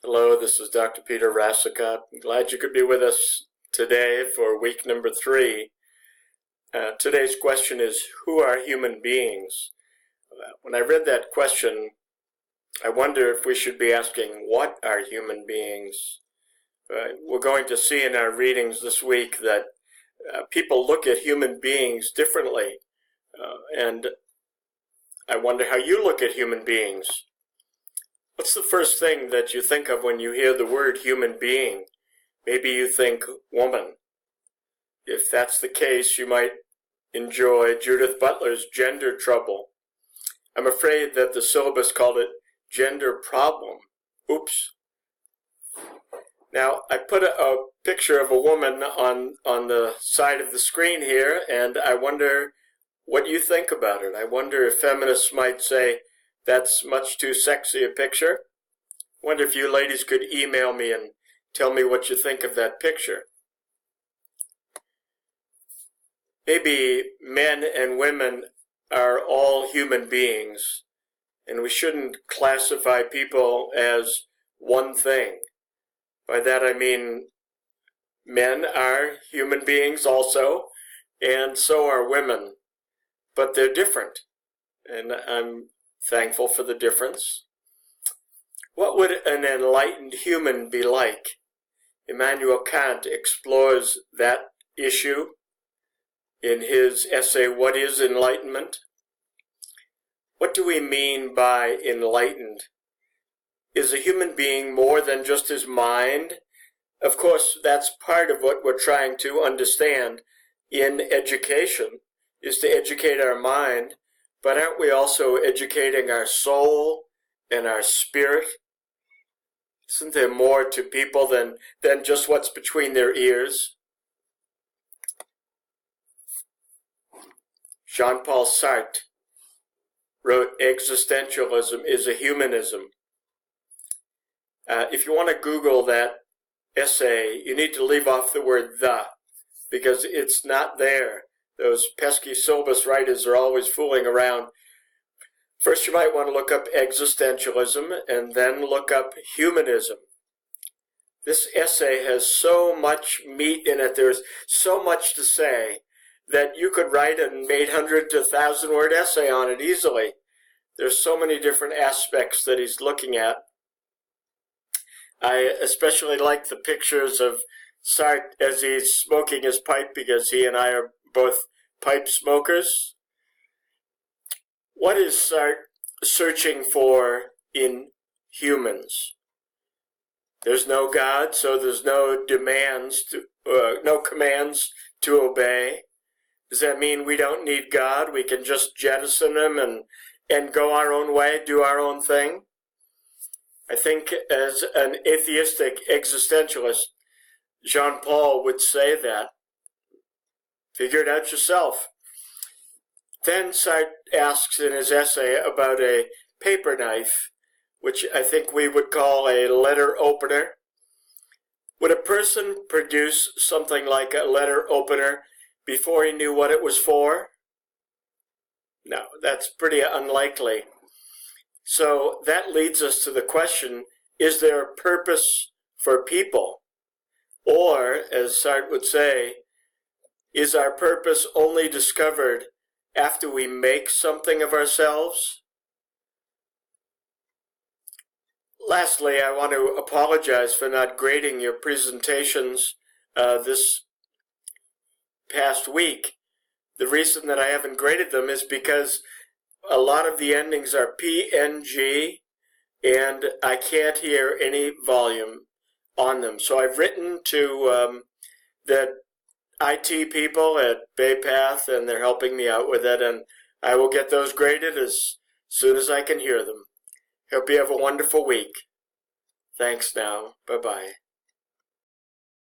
Hello, this is Dr. Peter Rassicott. I'm glad you could be with us today for week number 3. Today's question is, who are human beings? When I read that question, I wonder if we should be asking, what are human beings? We're going to see in our readings this week that people look at human beings differently. And I wonder how you look at human beings. What's the first thing that you think of when you hear the word human being? Maybe you think woman. If that's the case, you might enjoy Judith Butler's Gender Trouble. I'm afraid that the syllabus called it Gender Problem. Oops. Now, I put a picture of a woman on the side of the screen here, and I wonder what you think about it. I wonder if feminists might say, that's much too sexy a picture. I wonder if you ladies could email me and tell me what you think of that picture. Maybe men and women are all human beings, and we shouldn't classify people as one thing. By that I mean men are human beings also, and so are women, but they're different, and I'm thankful for the difference. What would an enlightened human be like? Immanuel Kant explores that issue in his essay, What is Enlightenment? What do we mean by enlightened? Is a human being more than just his mind? Of course, that's part of what we're trying to understand in education, is to educate our mind. But aren't we also educating our soul and our spirit? Isn't there more to people than just what's between their ears? Jean-Paul Sartre wrote, Existentialism is a humanism. If you want to Google that essay, you need to leave off the word the, because it's not there. Those pesky syllabus writers are always fooling around. First, you might want to look up existentialism and then look up humanism. This essay has so much meat in it, there's so much to say, that you could write an 800 to 1,000 word essay on it easily. There's so many different aspects that he's looking at. I especially like the pictures of Sartre as he's smoking his pipe, because he and I are both pipe smokers. What is Sartre searching for in humans? There's no God, so there's no commands to obey. Does that mean we don't need God? We can just jettison him and go our own way, do our own thing? I think as an atheistic existentialist, Jean-Paul would say that. Figure it out yourself. Then Sartre asks in his essay about a paper knife, which I think we would call a letter opener. Would a person produce something like a letter opener before he knew what it was for? No, that's pretty unlikely. So that leads us to the question, is there a purpose for people? Or, as Sartre would say, is our purpose only discovered after we make something of ourselves? Lastly, I want to apologize for not grading your presentations this past week. The reason that I haven't graded them is because a lot of the endings are PNG, and I can't hear any volume on them. So I've written to the IT people at BayPath, and they're helping me out with it, and I will get those graded as soon as I can hear them. Hope you have a wonderful week. Thanks now. Bye-bye.